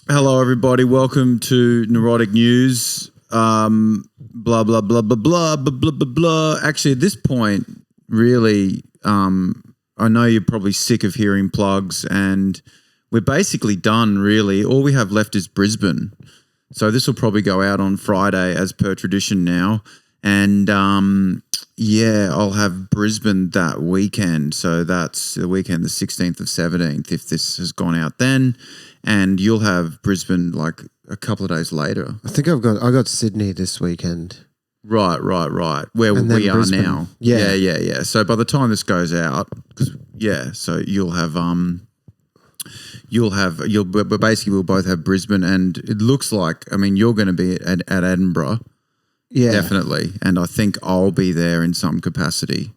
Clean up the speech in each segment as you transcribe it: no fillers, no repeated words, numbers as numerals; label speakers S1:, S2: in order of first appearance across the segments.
S1: Hello, everybody. Welcome to Neurotic News. Blah, blah, blah, blah, blah, blah, blah, blah, blah. Actually, at this point, really, I know you're probably sick of hearing plugs, and we're basically done, really. All we have left is Brisbane. So this will probably go out on Friday as per tradition now. And, I'll have Brisbane that weekend. So that's the weekend, the 16th of 17th, if this has gone out then. And you'll have Brisbane like a couple of days later.
S2: I think I got Sydney this weekend.
S1: Right. Where we are
S2: Brisbane.
S1: now.
S2: Yeah.
S1: So by the time this goes out, so but basically we'll both have Brisbane, and it looks like, I mean, you're going to be at Edinburgh.
S2: Yeah.
S1: Definitely. And I think I'll be there in some capacity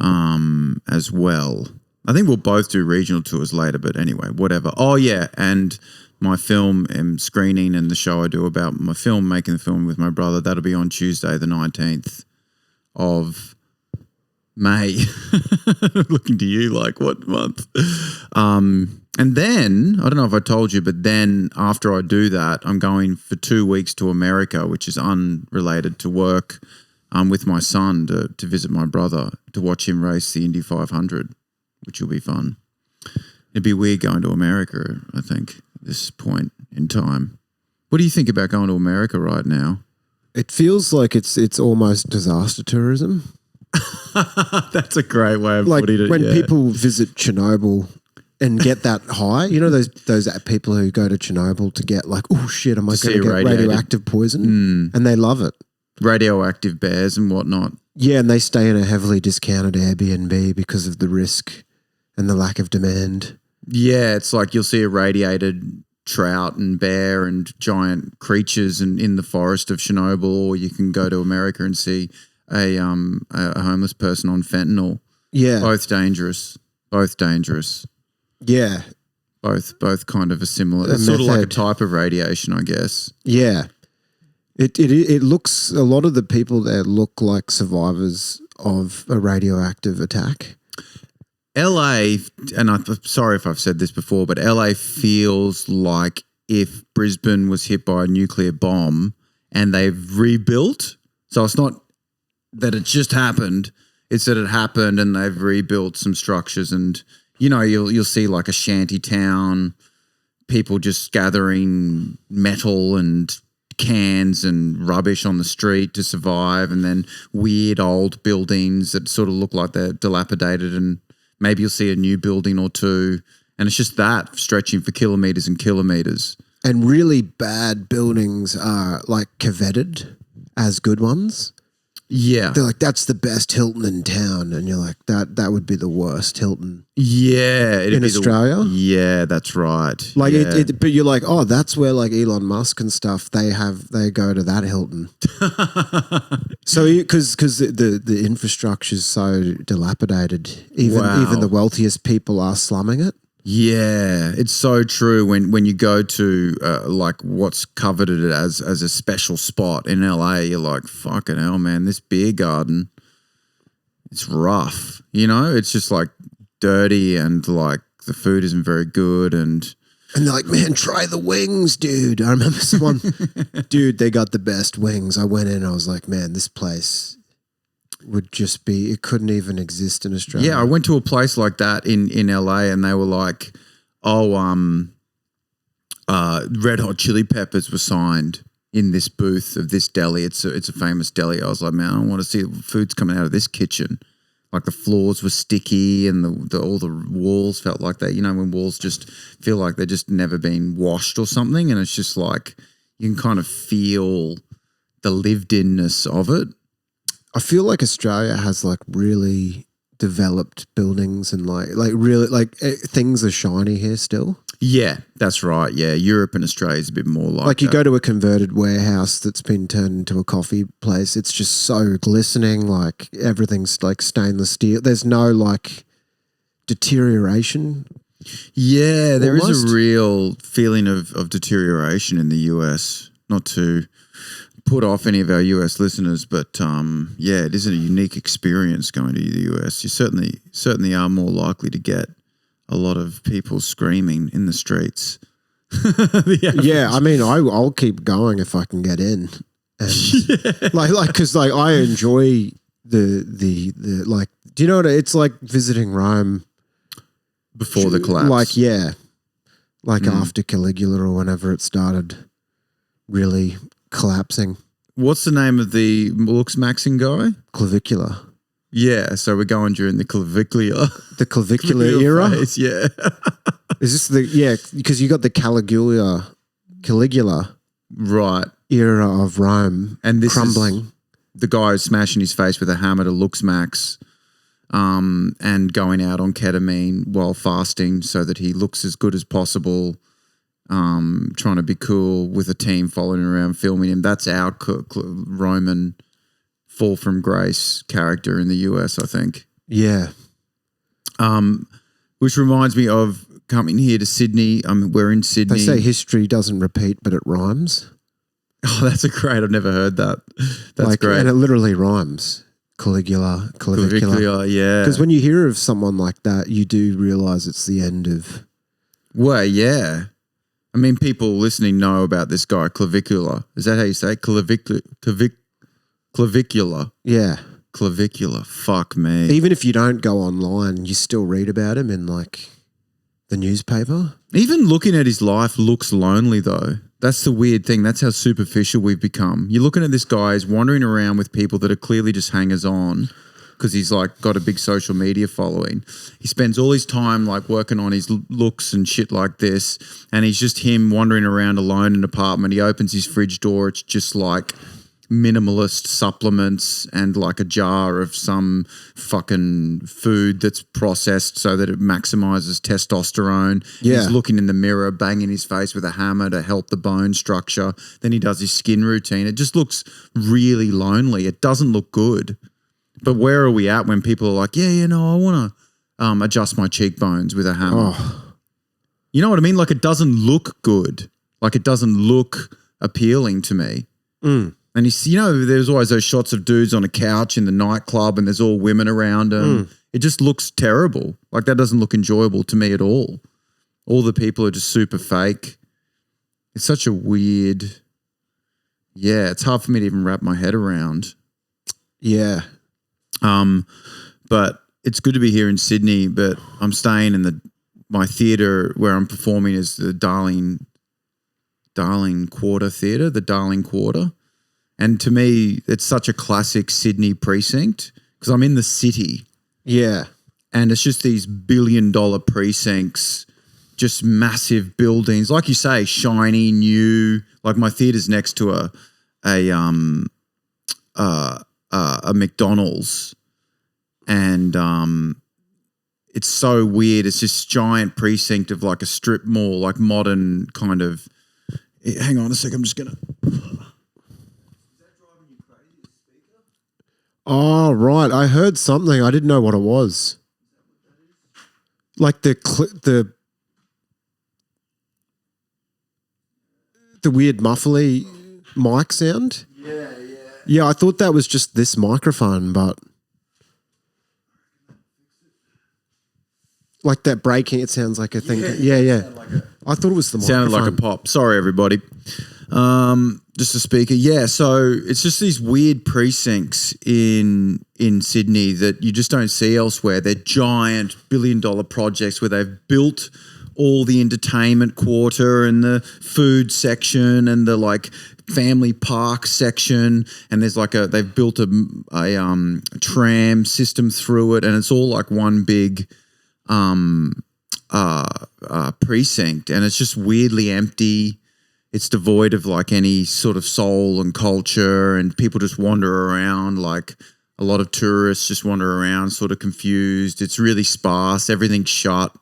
S1: as well. I think we'll both do regional tours later, but anyway, whatever. Oh, yeah, and my film screening and the show I do about my film, making the film with my brother, that'll be on Tuesday the 19th of May. Looking to you like, what month? And then, I don't know if I told you, but then after I do that, I'm going for 2 weeks to America, which is unrelated to work, with my son to visit my brother, to watch him race the Indy 500. Which will be fun. It'd be weird going to America, I think, at this point in time. What do you think about going to America right now?
S2: It feels like it's almost disaster tourism.
S1: That's a great way of
S2: like
S1: putting it.
S2: When
S1: yeah.
S2: people visit Chernobyl and get that high, you know, those people who go to Chernobyl to get like, oh shit, am I going to get radioactive poison? And they love it.
S1: Radioactive bears and whatnot.
S2: Yeah, and they stay in a heavily discounted Airbnb because of the risk and the lack of demand.
S1: Yeah, it's like you'll see irradiated trout and bear and giant creatures in the forest of Chernobyl, or you can go to America and see a homeless person on fentanyl.
S2: Yeah.
S1: Both dangerous.
S2: Yeah.
S1: Both kind of a similar. It's sort of like a type of radiation, I guess.
S2: Yeah. It looks, a lot of the people there look like survivors of a radioactive attack.
S1: LA, and I'm sorry if I've said this before, but LA feels like if Brisbane was hit by a nuclear bomb and they've rebuilt. So it's not that it just happened, it's that it happened and they've rebuilt some structures, and you know, you'll see like a shanty town, people just gathering metal and cans and rubbish on the street to survive, and then weird old buildings that sort of look like they're dilapidated, and maybe you'll see a new building or two, and it's just that stretching for kilometres and kilometres.
S2: And really bad buildings are like coveted as good ones.
S1: Yeah.
S2: They're like, that's the best Hilton in town. And you're like, that would be the worst Hilton.
S1: Yeah.
S2: In Australia?
S1: Yeah, that's right.
S2: Like
S1: yeah.
S2: But you're like, oh, that's where like Elon Musk and stuff, they go to that Hilton. So because the infrastructure is so dilapidated, even the wealthiest people are slumming it.
S1: Yeah, it's so true. When you go to like what's coveted as a special spot in LA, you're like, fucking hell, man, this beer garden, it's rough. You know, it's just like dirty, and like the food isn't very good, and
S2: they're like, man, try the wings, dude. I remember someone, dude, they got the best wings. I went in and I was like, man, this place would just be, it couldn't even exist in Australia.
S1: Yeah, I went to a place like that in LA, and they were like, Red Hot Chili Peppers were signed in this booth of this deli. It's a famous deli. I was like, man, I want to see the food's coming out of this kitchen. Like the floors were sticky, and all the walls felt like that. You know, when walls just feel like they're just never been washed or something, and it's just like you can kind of feel the lived-inness of it.
S2: I feel like Australia has like really developed buildings, and like really like things are shiny here still.
S1: Yeah, that's right. Yeah, Europe and Australia is a bit more like
S2: you go to a converted warehouse that's been turned into a coffee place. It's just so glistening, like everything's like stainless steel. There's no like deterioration.
S1: Yeah, there is a real feeling of deterioration in the US. Not to put off any of our US listeners, but yeah, it is a unique experience going to the US. You certainly are more likely to get a lot of people screaming in the streets
S2: Yeah, I mean, I'll keep going if I can get in, and because I enjoy the like. Do you know what it's like visiting Rome
S1: before the collapse?
S2: Like after Caligula or whenever it started really collapsing.
S1: What's the name of the looks maxing guy?
S2: Clavicular.
S1: Yeah, so we're going during the clavicular.
S2: The clavicular era?
S1: Phase, yeah.
S2: Is this because you got the Caligula
S1: right
S2: era of Rome
S1: and this
S2: crumbling.
S1: Is the guy who's smashing his face with a hammer to looks max and going out on ketamine while fasting so that he looks as good as possible, trying to be cool with a team following around, filming him. That's our Roman fall from grace character in the US, I think.
S2: Yeah.
S1: Which reminds me of coming here to Sydney. We're in Sydney.
S2: They say history doesn't repeat, but it rhymes.
S1: Oh, that's I've never heard that. That's great.
S2: And it literally rhymes. Clavicular.
S1: Yeah.
S2: Because when you hear of someone like that, you do realize it's the end of...
S1: Well, yeah. I mean, people listening know about this guy, Clavicular. Is that how you say it? Clavicular.
S2: Yeah.
S1: Clavicular. Fuck me.
S2: Even if you don't go online, you still read about him in like the newspaper.
S1: Even looking at his life looks lonely though. That's the weird thing. That's how superficial we've become. You're looking at this guy, he's wandering around with people that are clearly just hangers on because he's like got a big social media following. He spends all his time like working on his looks and shit like this, and he's just him wandering around alone in an apartment. He opens his fridge door. It's just like minimalist supplements and like a jar of some fucking food that's processed so that it maximizes testosterone.
S2: Yeah.
S1: He's looking in the mirror, banging his face with a hammer to help the bone structure. Then he does his skin routine. It just looks really lonely. It doesn't look good. But where are we at when people are like, I want to adjust my cheekbones with a hammer.
S2: Oh.
S1: You know what I mean? Like it doesn't look good. Like it doesn't look appealing to me.
S2: Mm.
S1: And there's always those shots of dudes on a couch in the nightclub and there's all women around them. Mm. It just looks terrible. Like that doesn't look enjoyable to me at all. All the people are just super fake. It's such a weird, it's hard for me to even wrap my head around.
S2: Yeah.
S1: But it's good to be here in Sydney, but I'm staying in my theatre where I'm performing is the Darling Quarter Theatre, the Darling Quarter. And to me, it's such a classic Sydney precinct because I'm in the city.
S2: Yeah.
S1: And it's just these billion-dollar precincts, just massive buildings. Like you say, shiny, new. Like my theatre's next to a McDonald's. And it's so weird. It's this giant precinct of like a strip mall, like modern kind of. Hang on a sec. I'm just going to.
S2: Oh, right. I heard something. I didn't know what it was. Like the weird muffly mic sound.
S1: Yeah.
S2: Yeah, I thought that was just this microphone, but like that breaking, it sounds like a thing. Yeah. I thought it was the microphone.
S1: Sounded like a pop. Sorry, everybody. Just a speaker. Yeah, so it's just these weird precincts in Sydney that you just don't see elsewhere. They're giant billion-dollar projects where they've built all the entertainment quarter and the food section and the like family park section, and there's like they've built a tram system through it, and it's all like one big precinct, and it's just weirdly empty. It's devoid of like any sort of soul and culture, and people just wander around. Like a lot of tourists just wander around sort of confused. It's really sparse. Everything's shut,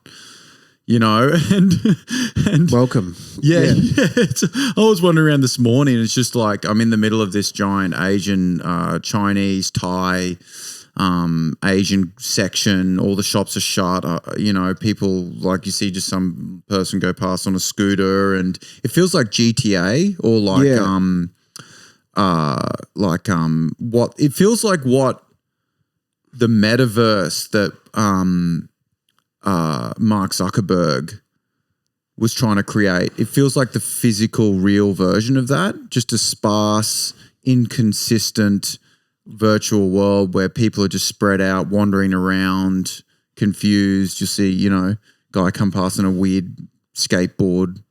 S1: and
S2: welcome.
S1: Yeah. I was wandering around this morning. It's just like I'm in the middle of this giant Asian, Chinese, Thai, Asian section. All the shops are shut. People like you see just some person go past on a scooter, and it feels like GTA or what it feels like what the metaverse that Mark Zuckerberg was trying to create. It feels like the physical, real version of that, just a sparse, inconsistent virtual world where people are just spread out, wandering around, confused. You see, you know, guy come past on a weird skateboard,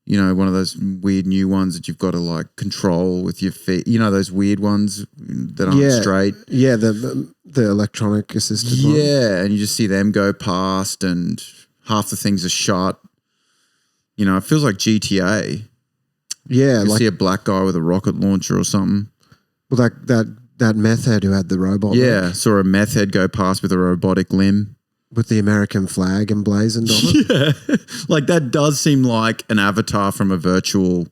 S1: you know, one of those weird new ones that you've got to like control with your feet. You know, those weird ones that aren't straight.
S2: Yeah, the electronic assisted one.
S1: Yeah, and you just see them go past and half the things are shot. You know, it feels like GTA.
S2: Yeah.
S1: You see a black guy with a rocket launcher or something.
S2: Well, that meth head who had the robot.
S1: Yeah, saw a meth head go past with a robotic limb.
S2: With the American flag emblazoned on it.
S1: Yeah, like that does seem like an avatar from a virtual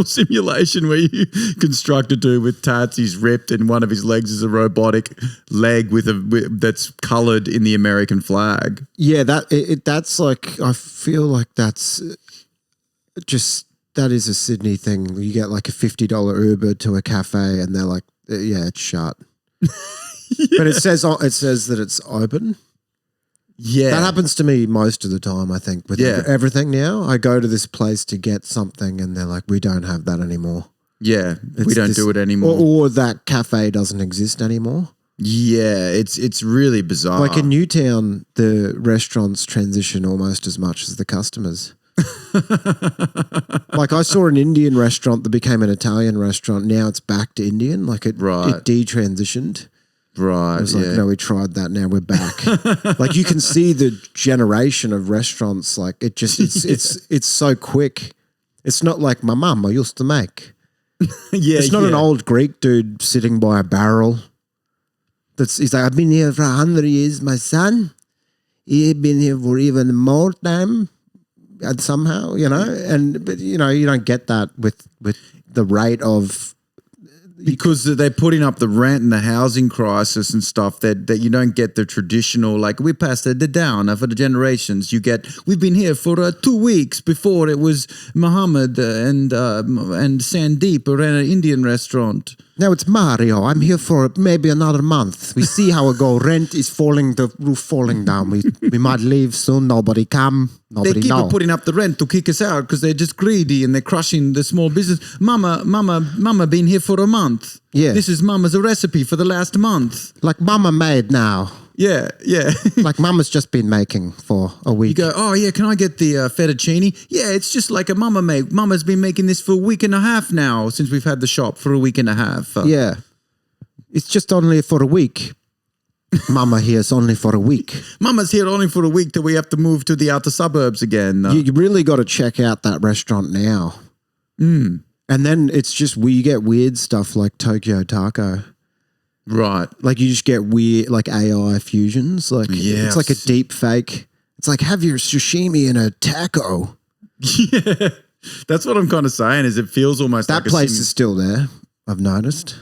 S1: simulation where you construct a dude with tats, he's ripped, and one of his legs is a robotic leg that's coloured in the American flag.
S2: Yeah, that's like, I feel like that's just, that is a Sydney thing. You get like a $50 Uber to a cafe and they're like, yeah, it's shut. Yeah. But it says that it's open.
S1: Yeah.
S2: That happens to me most of the time, I think, with everything now. I go to this place to get something and they're like, we don't have that anymore.
S1: Yeah, we don't do it anymore.
S2: Or that cafe doesn't exist anymore.
S1: Yeah, it's really bizarre.
S2: Like in Newtown, the restaurants transition almost as much as the customers. Like I saw an Indian restaurant that became an Italian restaurant. Now it's back to Indian. Like it detransitioned.
S1: Right.
S2: I was like, no, we tried that. Now we're back. Like you can see the generation of restaurants. Like it just, it's so quick. It's not like my mum I used to make. It's not an old Greek dude sitting by a barrel. He's like, I've been here for 100 years. My son, he's been here for even more time. And somehow, you know, but you know, you don't get that with the rate of.
S1: Because they're putting up the rent and the housing crisis and stuff that you don't get the traditional, like we passed the down for the generations. You get, we've been here for 2 weeks. Before it was Muhammad and Sandeep ran an Indian restaurant.
S2: Now it's Mario. I'm here for maybe another month. We see how it go. Rent is falling, the roof falling down. We might leave soon. Nobody come. Nobody
S1: They keep putting up the rent to kick us out because they're just greedy and they're crushing the small business. Mama been here for a month.
S2: Yeah.
S1: This is Mama's recipe for the last month.
S2: Like Mama made now.
S1: Yeah.
S2: Like Mama's just been making for a week.
S1: You go, oh yeah, can I get the fettuccine? Yeah, it's just like a Mama made. Mama's been making this for a week and a half now since we've had the shop for a week and a half.
S2: Yeah. It's just only for a week. Mama here's only for a week.
S1: Mama's here only for a week till we have to move to the outer suburbs again.
S2: You really got to check out that restaurant now. And then it's just, you get weird stuff like Tokyo Taco.
S1: Right.
S2: Like you just get weird, like AI fusions. Like it's like a deep fake. It's like, have your sashimi in a taco.
S1: Yeah. That's what I'm kind of saying is it feels almost
S2: that
S1: like
S2: place is still there. I've noticed.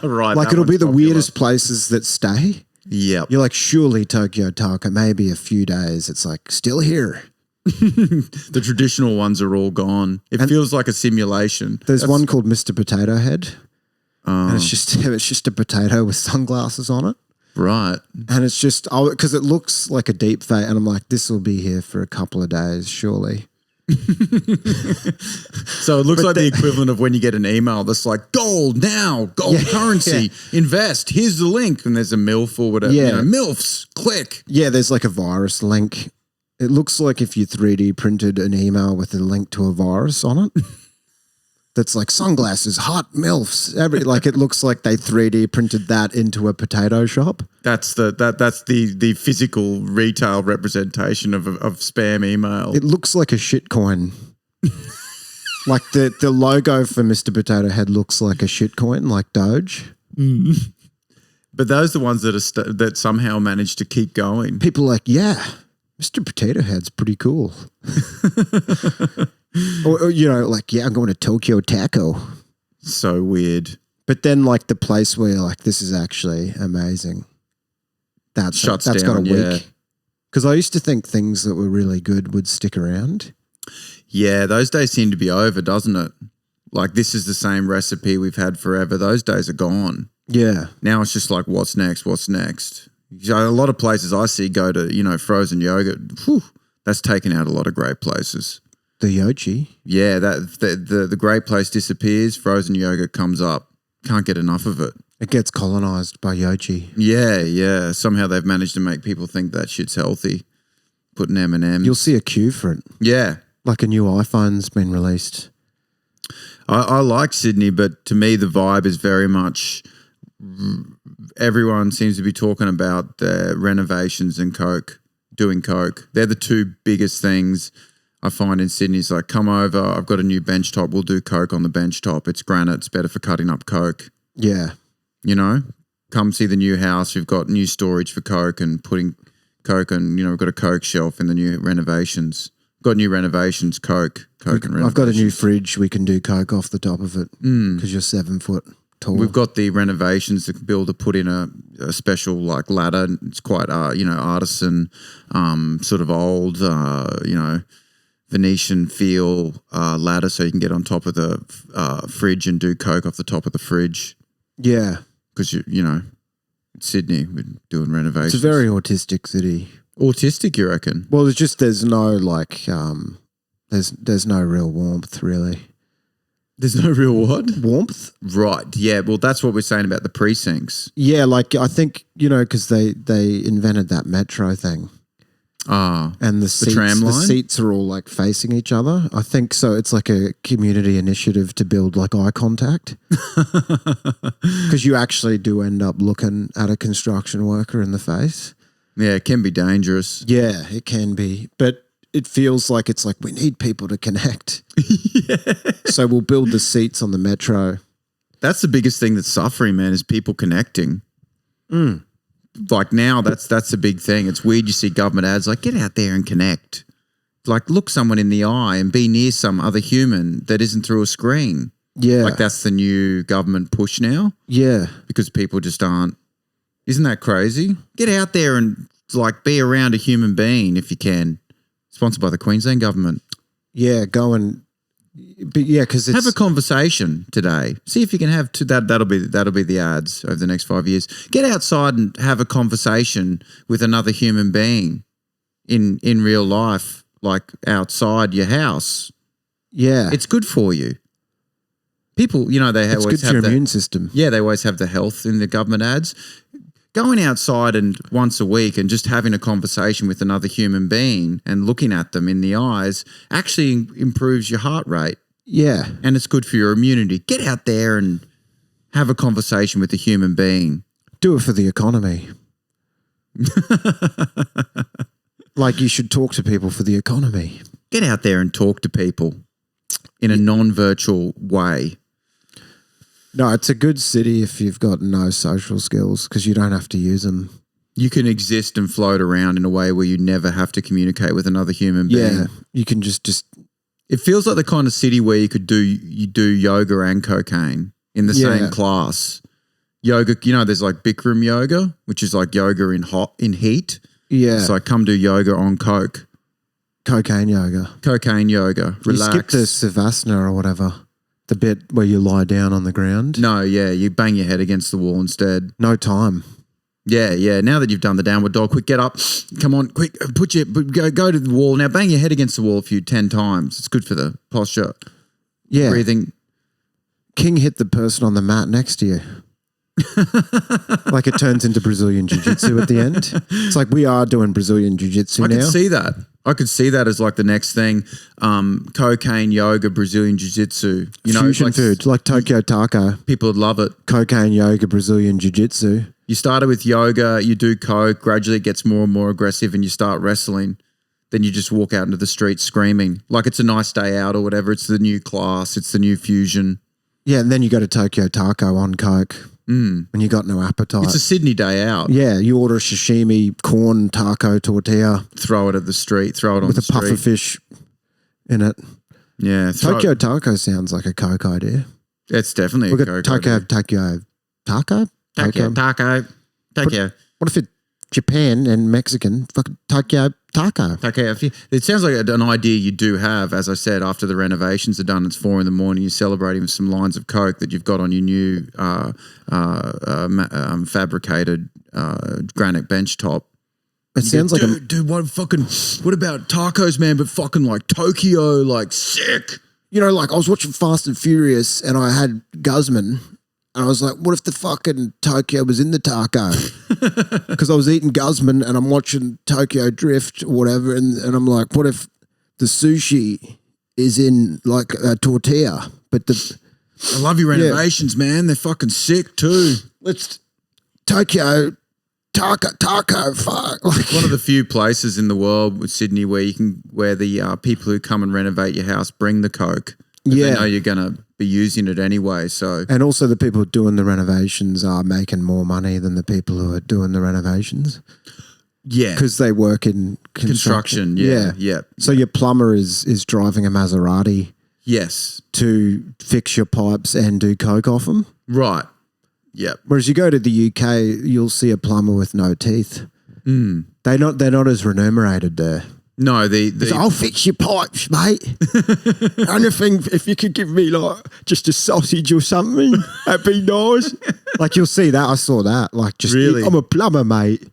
S1: Right.
S2: Like it'll be the weirdest places that stay.
S1: Yeah.
S2: You're like, surely Tokyo Taco, maybe a few days. It's like still here.
S1: The traditional ones are all gone. It feels like a simulation.
S2: There's one called Mr. Potato Head. And it's just a potato with sunglasses on it.
S1: Right.
S2: And it's just, because it looks like a deep fake. And I'm like, this will be here for a couple of days, surely.
S1: So it looks like the equivalent of when you get an email that's like gold now, gold currency, invest. Here's the link, and there's a MILF or whatever.
S2: Yeah.
S1: You know, MILFs, click.
S2: Yeah, there's like a virus link. It looks like if you 3D printed an email with a link to a virus on it. That's like sunglasses, hot MILFs. Like it looks like they 3D printed that into a potato shop.
S1: That's the physical retail representation of spam email.
S2: It looks like a shitcoin. Like the logo for Mr. Potato Head looks like a shitcoin, like Doge.
S1: But those are the ones that somehow manage to keep going.
S2: People are like, yeah, Mr. Potato Head's pretty cool. Or, you know, like, yeah, I'm going to Tokyo Taco.
S1: So weird.
S2: But then, like, the place where you're like, this is actually amazing. That's got a week. Because I used to think things that were really good would stick around.
S1: Yeah, those days seem to be over, doesn't it? Like, this is the same recipe we've had forever. Those days are gone.
S2: Yeah.
S1: Now it's just like, what's next? What's next? So a lot of places I see go to, frozen yogurt. Whew, that's taken out a lot of great places.
S2: The Yochi.
S1: Yeah, the great place disappears, frozen yogurt comes up. Can't get enough of it.
S2: It gets colonized by Yochi.
S1: Yeah. Somehow they've managed to make people think that shit's healthy. Putting M&Ms.
S2: You'll see a queue for it.
S1: Yeah.
S2: Like a new iPhone's been released.
S1: I like Sydney, but to me the vibe is very much everyone seems to be talking about the renovations and Coke, doing Coke. They're the two biggest things I find in Sydney. It's like, come over, I've got a new bench top, we'll do Coke on the bench top. It's granite, it's better for cutting up Coke.
S2: Yeah.
S1: Come see the new house. We've got new storage for Coke and putting Coke and, we've got a Coke shelf in the new renovations. Got new renovations, Coke and renovations.
S2: I've got a new fridge. We can do Coke off the top of it because you're 7 foot tall.
S1: We've got the renovations. The builder put in a special like ladder. It's quite, artisan, sort of old, Venetian feel ladder so you can get on top of the fridge and do Coke off the top of the fridge.
S2: Yeah.
S1: Because, Sydney, we're doing renovations.
S2: It's a very autistic city.
S1: Autistic, you reckon?
S2: Well, there's no there's no real warmth really.
S1: There's no real what?
S2: Warmth?
S1: Right. Yeah. Well, that's what we're saying about the precincts.
S2: Yeah, like I think, because they invented that metro thing. And the
S1: tram line?
S2: The seats are all like facing each other. I think so. It's like a community initiative to build like eye contact. Because you actually do end up looking at a construction worker in the face.
S1: Yeah, it can be dangerous.
S2: Yeah, it can be. But it feels like it's like we need people to connect. Yeah. So we'll build the seats on the metro.
S1: That's the biggest thing that's suffering, man, is people connecting. Like now, that's a big thing. It's weird you see government ads like, get out there and connect. Like look someone in the eye and be near some other human that isn't through a screen.
S2: Yeah.
S1: Like that's the new government push now.
S2: Yeah.
S1: Because people just aren't. Isn't that crazy? Get out there and like be around a human being if you can. Sponsored by the Queensland government.
S2: Yeah, go and because it's...
S1: Have a conversation today. See if you can have that'll be the ads over the next 5 years. Get outside and have a conversation with another human being in real life, like outside your house.
S2: Yeah.
S1: It's good for you. People, they always have
S2: good for your immune system.
S1: Yeah, they always have the health in the government ads. Going outside and once a week and just having a conversation with another human being and looking at them in the eyes actually improves your heart rate.
S2: Yeah.
S1: And it's good for your immunity. Get out there and have a conversation with a human being.
S2: Do it for the economy. Like you should talk to people for the economy.
S1: Get out there and talk to people in a non-virtual way.
S2: No, it's a good city if you've got no social skills because you don't have to use them.
S1: You can exist and float around in a way where you never have to communicate with another human being.
S2: Yeah, you can just.
S1: It feels like the kind of city where you do yoga and cocaine in the same class. Yoga, there's like Bikram yoga, which is like yoga in heat.
S2: Yeah,
S1: it's like come do yoga on coke.
S2: Cocaine yoga.
S1: Relax.
S2: You skip the Savasana or whatever. The bit where you lie down on the ground?
S1: No, yeah, you bang your head against the wall instead.
S2: No time.
S1: Yeah. Now that you've done the downward dog, quick, get up. Come on, quick, go to the wall. Now bang your head against the wall 10 times. It's good for the posture.
S2: Yeah.
S1: Breathing.
S2: King hit the person on the mat next to you. Like it turns into Brazilian Jiu-Jitsu at the end. It's like we are doing Brazilian Jiu-Jitsu now.
S1: I could see that as like the next thing. Cocaine, yoga, Brazilian Jiu-Jitsu.
S2: Fusion food, like Tokyo Taco.
S1: People would love it.
S2: Cocaine, yoga, Brazilian Jiu-Jitsu.
S1: You started with yoga, you do coke, gradually it gets more and more aggressive and you start wrestling. Then you just walk out into the street screaming like it's a nice day out or whatever. It's the new class. It's the new fusion.
S2: Yeah, and then you go to Tokyo Taco on coke. When you got no appetite.
S1: It's a Sydney day out.
S2: Yeah, you order a sashimi, corn, taco, tortilla.
S1: Throw it at the street. Throw it on
S2: the
S1: street.
S2: With a puffer fish in it.
S1: Yeah.
S2: Tokyo Taco sounds like a coke idea.
S1: It's definitely a coke idea.
S2: Tokyo. What if it's Japan and Mexican? Fucking Tokyo Taco.
S1: It sounds like an idea you do have. As I said, after the renovations are done, it's 4 a.m. You're celebrating with some lines of coke that you've got on your new fabricated granite bench top.
S2: It sounds like
S1: dude, what about tacos, man? But fucking like Tokyo, like sick.
S2: You know, like I was watching Fast and Furious and I had Guzman and I was like, what if the fucking Tokyo was in the taco? Because I was eating Guzman and I'm watching Tokyo Drift or whatever. And I'm like, what if the sushi is in like a tortilla? But
S1: I love your renovations, man. They're fucking sick too.
S2: Let's Tokyo taco, fuck. Like,
S1: one of the few places in the world with Sydney where the people who come and renovate your house bring the Coke. They know you're going to be using it anyway. So,
S2: and also the people doing the renovations are making more money than the people who are doing the renovations.
S1: Yeah.
S2: Because they work in construction.
S1: Yeah.
S2: So your plumber is driving a Maserati.
S1: Yes.
S2: To fix your pipes and do coke off them.
S1: Right. Yep.
S2: Whereas you go to the UK, you'll see a plumber with no teeth.
S1: Mm.
S2: They're not as remunerated there.
S1: No,
S2: I'll fix your pipes, mate. Anything, if you could give me like just a sausage or something, that'd be nice. Like you'll see that. I saw that. Like just
S1: really?
S2: I'm a plumber, mate.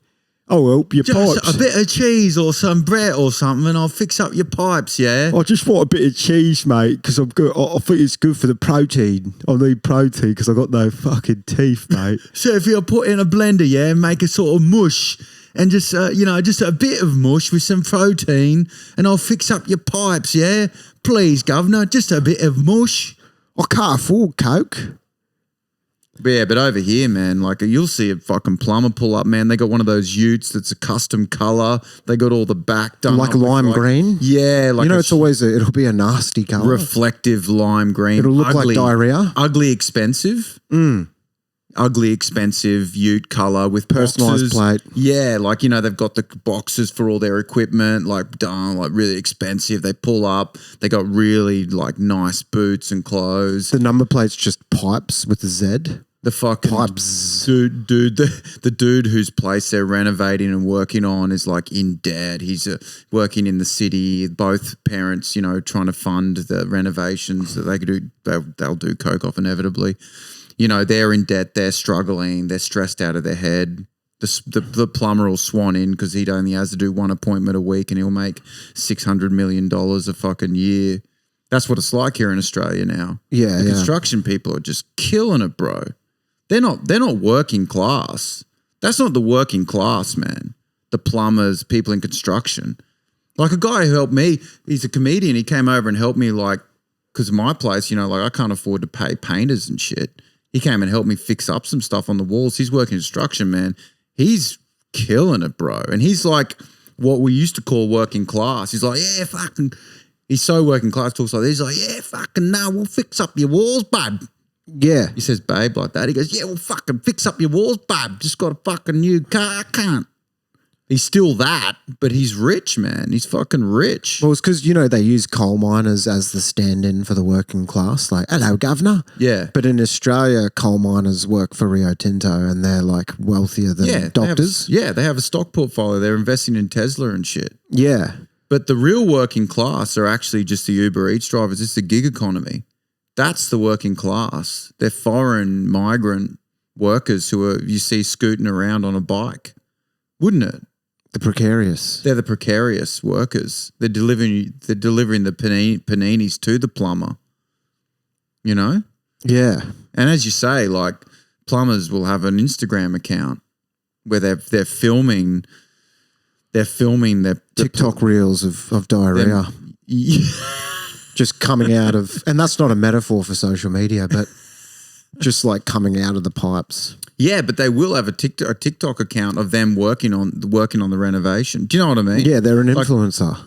S2: I'll help your
S1: just
S2: pipes.
S1: A bit of cheese or some bread or something and I'll fix up your pipes, yeah?
S2: I just want a bit of cheese, mate, because I'm good. I think it's good for the protein. I need protein because I got no fucking teeth, mate.
S1: So if you put in a blender, yeah, and make a sort of mush and just, just a bit of mush with some protein and I'll fix up your pipes, yeah? Please, governor, just a bit of mush.
S2: I can't afford coke.
S1: But over here, man, like you'll see a fucking plumber pull up, man. They got one of those utes that's a custom color. They got all the back done
S2: like lime green.
S1: Yeah, like
S2: it'll be a nasty color,
S1: reflective lime green.
S2: It'll look like diarrhea.
S1: Ugly, expensive. Ugly, expensive ute color with
S2: personalized
S1: boxes.
S2: plate.
S1: Yeah, like they've got the boxes for all their equipment, like done, like really expensive. They pull up. They got really like nice boots and clothes.
S2: The number plate's just pipes with a Z.
S1: The fucking
S2: pipes.
S1: Dude, the dude whose place they're renovating and working on is like in debt. He's working in the city. Both parents, trying to fund the renovations that they could do. They'll do coke off inevitably. They're in debt. They're struggling. They're stressed out of their head. The plumber will swan in because he only has to do one appointment a week and he'll make $600 million a fucking year. That's what it's like here in Australia now.
S2: Yeah,
S1: the construction people are just killing it, bro. They're not working class. That's not the working class, man. The plumbers, people in construction. Like a guy who helped me, he's a comedian. He came over and helped me because my place, I can't afford to pay painters and shit. He came and helped me fix up some stuff on the walls. He's working construction, man. He's killing it, bro. And he's like what we used to call working class. He's like, yeah, fucking, he's so working class, talks like this. He's like, yeah, fucking no, we'll fix up your walls, bud.
S2: Yeah.
S1: He says babe like that. He goes, yeah, well, fucking fix up your walls, babe. Just got a fucking new car. I can't. He's still that, but he's rich, man. He's fucking rich.
S2: Well, it's because, they use coal miners as the stand-in for the working class. Like, hello, governor.
S1: Yeah.
S2: But in Australia, coal miners work for Rio Tinto and they're like wealthier than doctors.
S1: They have a stock portfolio. They're investing in Tesla and shit.
S2: Yeah.
S1: But the real working class are actually just the Uber Eats drivers. It's the gig economy. That's the working class. They're foreign migrant workers who you see scooting around on a bike, wouldn't it?
S2: The precarious.
S1: They're the precarious workers. They're delivering the paninis to the plumber.
S2: Yeah.
S1: And as you say, like plumbers will have an Instagram account where they're filming their
S2: TikTok reels of diarrhea. Just coming out of, and that's not a metaphor for social media, but just like coming out of the pipes.
S1: Yeah, but they will have a TikTok account of them working on the renovation. Do you know what I mean?
S2: Yeah, they're an influencer.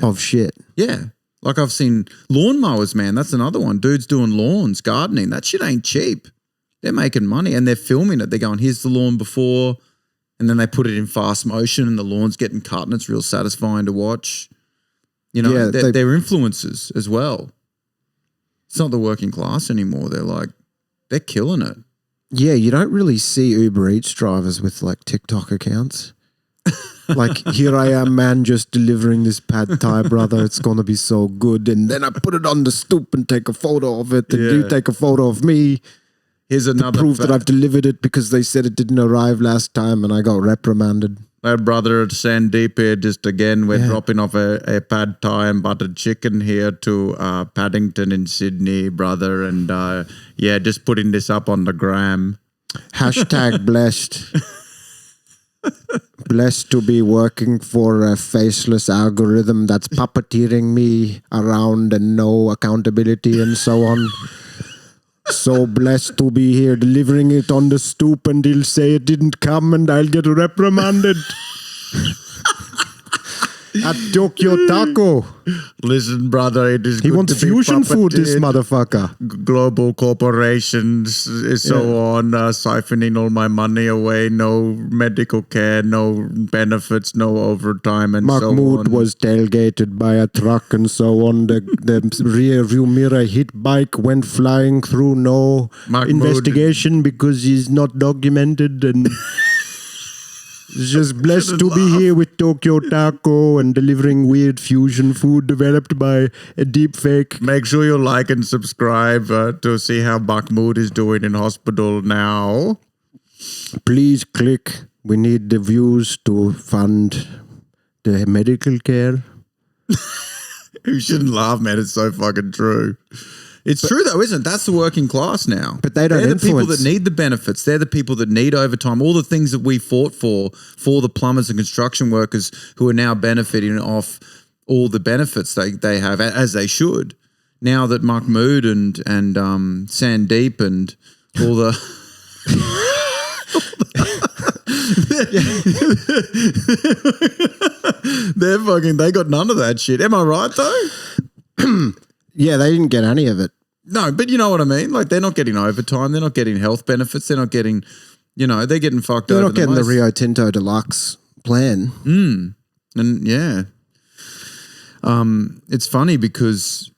S2: Of shit.
S1: Yeah. Like I've seen lawnmowers, man. That's another one. Dudes doing lawns, gardening. That shit ain't cheap. They're making money and they're filming it. They're going, here's the lawn before, and then they put it in fast motion and the lawn's getting cut and it's real satisfying to watch. They're influencers as well. It's not the working class anymore. They're killing it.
S2: Yeah, you don't really see Uber Eats drivers with like TikTok accounts. Like, here I am, man, just delivering this pad thai, brother. It's going to be so good. And then I put it on the stoop and take a photo of it. And you take a photo of me.
S1: Here's another
S2: prove that I've delivered it because they said it didn't arrive last time and I got reprimanded.
S1: My brother at Sandeep here just again, we're dropping off a pad thai and buttered chicken here to Paddington in Sydney, brother. And just putting this up on the gram.
S2: Hashtag blessed. Blessed to be working for a faceless algorithm that's puppeteering me around and no accountability and so on. So blessed to be here delivering it on the stoop, and he'll say it didn't come and I'll get reprimanded. At Tokyo Taco.
S1: Listen, brother, it is
S2: He
S1: good
S2: wants
S1: to be
S2: fusion food, this
S1: puppeted.
S2: motherfucker.
S1: Global corporations, so on, siphoning all my money away, no medical care, no benefits, no overtime, and so
S2: Mahmoud
S1: on.
S2: was tailgated by a truck and so on. The rear view mirror hit bike went flying through, no
S1: Mahmoud.
S2: investigation because he's not documented, and just blessed to be here with Tokyo Taco and delivering weird fusion food developed by a deep fake.
S1: Make sure you like and subscribe to see how Mahmoud is doing in hospital now.
S2: Please click. We need the views to fund the medical care.
S1: You shouldn't laugh, man. It's so fucking true. It's true, though, isn't it? That's the working class now.
S2: But they don't
S1: They're the people
S2: influence.
S1: that need the benefits. They're the people that need overtime. All the things that we fought for the plumbers and construction workers who are now benefiting off all the benefits they have, as they should. Now that Mahmoud and Sandeep and all the... they got none of that shit. Am I right, though?
S2: Yeah, they didn't get any of it.
S1: No, but you know what I mean? Like, they're not getting overtime. They're not getting health benefits. They're not getting, they're getting fucked over.
S2: They're not getting the
S1: most.
S2: Rio Tinto Deluxe plan.
S1: And yeah. It's funny because...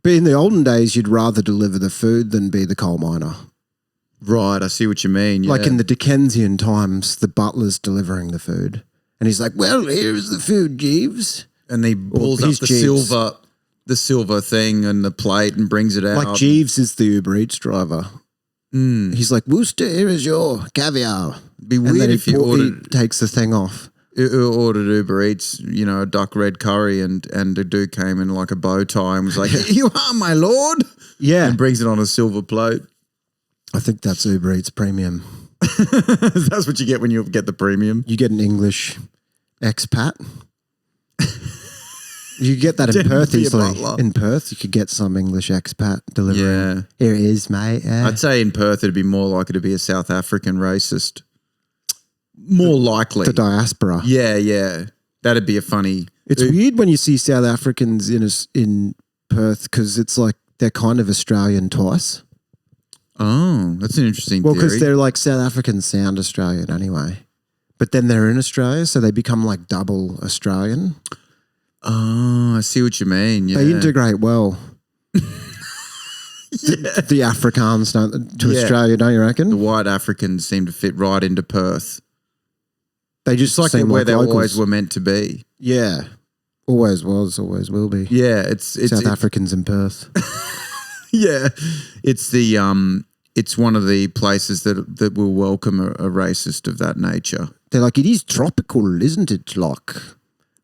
S2: But in the olden days, you'd rather deliver the food than be the coal miner.
S1: Right, I see what you mean. Yeah.
S2: Like in the Dickensian times, the butler's delivering the food. And he's like, well, here's the food, Jeeves.
S1: And he pulls up
S2: he's
S1: the
S2: Jeeves.
S1: silver thing and the plate and brings it out.
S2: Like Jeeves is the Uber Eats driver. He's like, Worcester, here is your caviar.
S1: It'd be
S2: And
S1: weird
S2: then
S1: if you
S2: he takes the thing off.
S1: ordered Uber Eats, a duck red curry, and the dude came in like a bow tie and was like, "Here you are, my lord,"
S2: Yeah.
S1: and brings it on a silver plate.
S2: I think that's Uber Eats premium.
S1: That's what you get when you get the premium.
S2: You get an English expat. You get that in
S1: Damn,
S2: Perth
S1: be a
S2: easily.
S1: butler.
S2: In Perth, you could get some English expat delivering.
S1: Yeah.
S2: Here it is, mate.
S1: I'd say in Perth it'd be more likely to be a South African racist. More likely.
S2: The diaspora.
S1: Yeah. That'd be a funny...
S2: It's weird when you see South Africans in Perth because it's like they're kind of Australian twice.
S1: Oh, that's an interesting
S2: Well,
S1: theory.
S2: because they're like South Africans sound Australian anyway. But then they're in Australia, so they become like double Australian.
S1: Oh, I see what you mean. Yeah.
S2: They integrate well. The Afrikaans to
S1: Yeah.
S2: Australia, don't you reckon?
S1: The white Africans seem to fit right into Perth.
S2: They just
S1: It's like
S2: seem
S1: where
S2: like
S1: they
S2: locals.
S1: always were meant to be.
S2: Yeah. Always was, always will be.
S1: Yeah, it's
S2: South Africans in Perth.
S1: yeah, it's it's one of the places that will welcome a racist of that nature.
S2: They're like, it is tropical, isn't it? Like,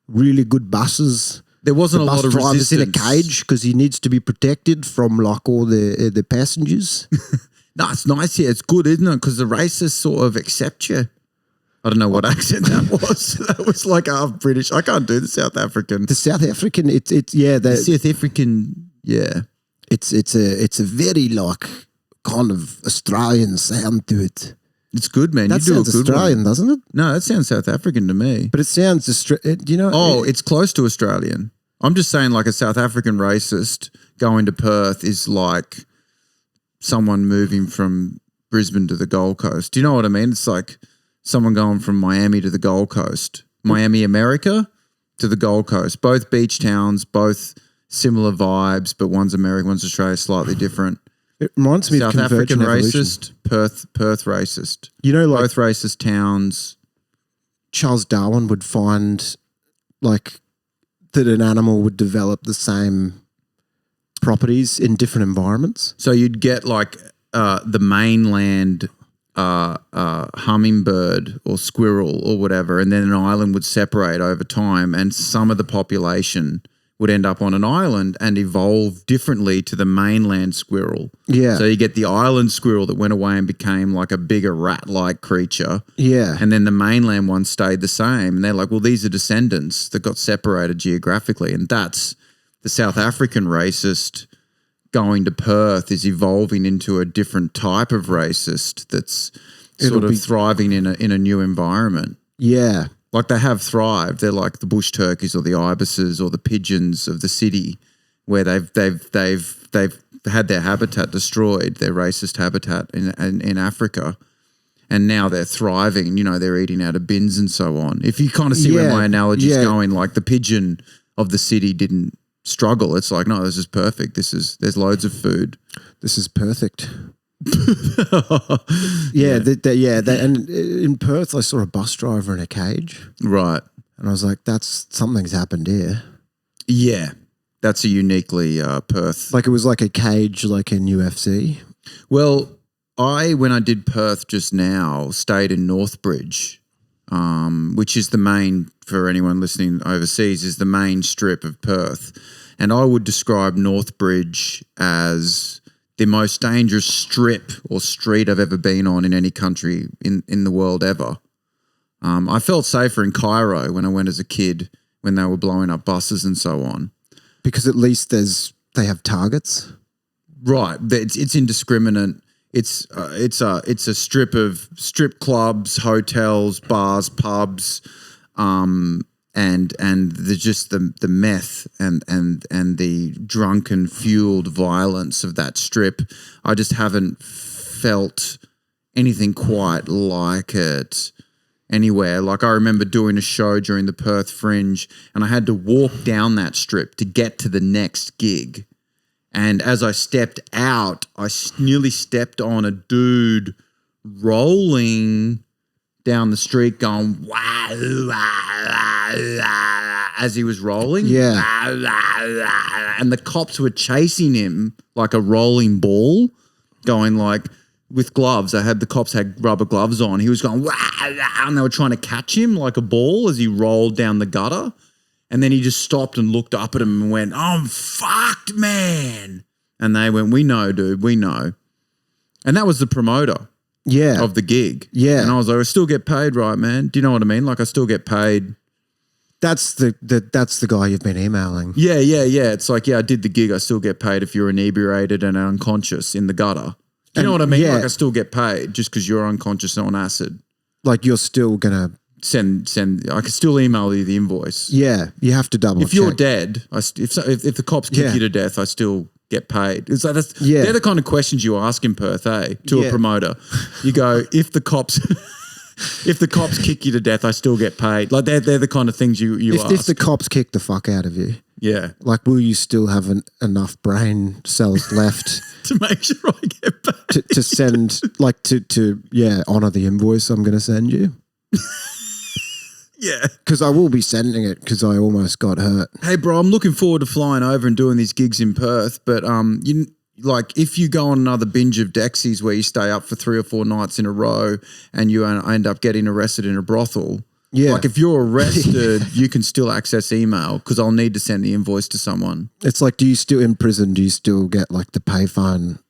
S2: really good buses.
S1: There wasn't
S2: The
S1: a lot
S2: bus
S1: of
S2: driver's
S1: resistance.
S2: in a cage because he needs to be protected from like all the passengers.
S1: No, it's nice here. It's good, isn't it? Because the racists sort of accept you. I don't know what accent that was. That was like half British. I can't do the South African.
S2: The South African, it's
S1: The South African, yeah.
S2: it's a very like kind of Australian sound to it.
S1: It's good, man.
S2: That
S1: you do a
S2: sounds
S1: good
S2: Australian,
S1: one.
S2: doesn't it?
S1: No, that sounds South African to me.
S2: But it sounds
S1: It's close to Australian. I'm just saying like a South African racist going to Perth is like someone moving from Brisbane to the Gold Coast. Do you know what I mean? It's like someone going from Miami to the Gold Coast. Miami, America to the Gold Coast. Both beach towns, both similar vibes, but one's American, one's Australia, slightly different.
S2: It reminds me
S1: South
S2: of
S1: African
S2: Convergent Evolution.
S1: racist, Perth racist.
S2: You know, like
S1: Both racist towns.
S2: Charles Darwin would find like that an animal would develop the same properties in different environments.
S1: So you'd get like the mainland hummingbird or squirrel or whatever, and then an island would separate over time, and some of the population would end up on an island and evolve differently to the mainland squirrel.
S2: Yeah.
S1: So you get the island squirrel that went away and became like a bigger rat-like creature.
S2: Yeah.
S1: And then the mainland one stayed the same. And they're like, well, these are descendants that got separated geographically. And that's the South African racist going to Perth is evolving into a different type of racist that's sort of thriving in a new environment.
S2: Yeah.
S1: Like they have thrived. They're like the bush turkeys or the ibises or the pigeons of the city, where they've had their habitat destroyed, their racist habitat in Africa, and now they're thriving. You know, they're eating out of bins and so on. If you kind of see where my analogy is going, like the pigeon of the city didn't struggle. It's like, no, this is perfect. There's loads of food.
S2: This is perfect. And in Perth, I saw a bus driver in a cage.
S1: Right.
S2: And I was like, something's happened here.
S1: Yeah. That's a uniquely Perth.
S2: Like it was like a cage like in UFC.
S1: Well, when I did Perth just now, stayed in Northbridge, which is the main, for anyone listening overseas, is the main strip of Perth. And I would describe Northbridge as the most dangerous strip or street I've ever been on in any country in the world ever. I felt safer in Cairo when I went as a kid when they were blowing up buses and so on.
S2: Because at least they have targets.
S1: Right. It's indiscriminate. It's a strip of strip clubs, hotels, bars, pubs, and the meth and the drunken fueled violence of that strip. I just haven't felt anything quite like it anywhere. Like I remember doing a show during the Perth Fringe, and I had to walk down that strip to get to the next gig. And as I stepped out, I nearly stepped on a dude rolling down the street going, wow, as he was rolling.
S2: Yeah.
S1: And the cops were chasing him like a rolling ball, going like, with gloves. The cops had rubber gloves on. He was going, and they were trying to catch him like a ball as he rolled down the gutter. And then he just stopped and looked up at him and went, I'm fucked, man. And they went, we know, dude, we know. And that was the promoter of the gig.
S2: Yeah.
S1: And I was like, I still get paid, right, man? Do you know what I mean? Like I still get paid.
S2: That's the guy you've been emailing.
S1: Yeah. It's like, I did the gig. I still get paid if you're inebriated and unconscious in the gutter. Do you know what I mean?
S2: Yeah.
S1: Like I still get paid just because you're unconscious and on acid.
S2: Like you're still going to
S1: send. I can still email you the invoice.
S2: Yeah, you have to double check.
S1: If you're dead, if the cops kick you to death, I still get paid. It's like they're the kind of questions you ask in Perth, to a promoter. You go, if the cops kick you to death, I still get paid. Like they're the kind of things you ask.
S2: If the cops kick the fuck out of you, like will you still have enough brain cells left
S1: to make sure I get paid
S2: to send like to honor the invoice I'm going to send you?
S1: Yeah.
S2: Because I will be sending it because I almost got hurt.
S1: Hey, bro, I'm looking forward to flying over and doing these gigs in Perth. But if you go on another binge of Dexies where you stay up for 3 or 4 nights in a row and you end up getting arrested in a brothel, like if you're arrested, you can still access email because I'll need to send the invoice to someone.
S2: It's like, do you still get like the payphone?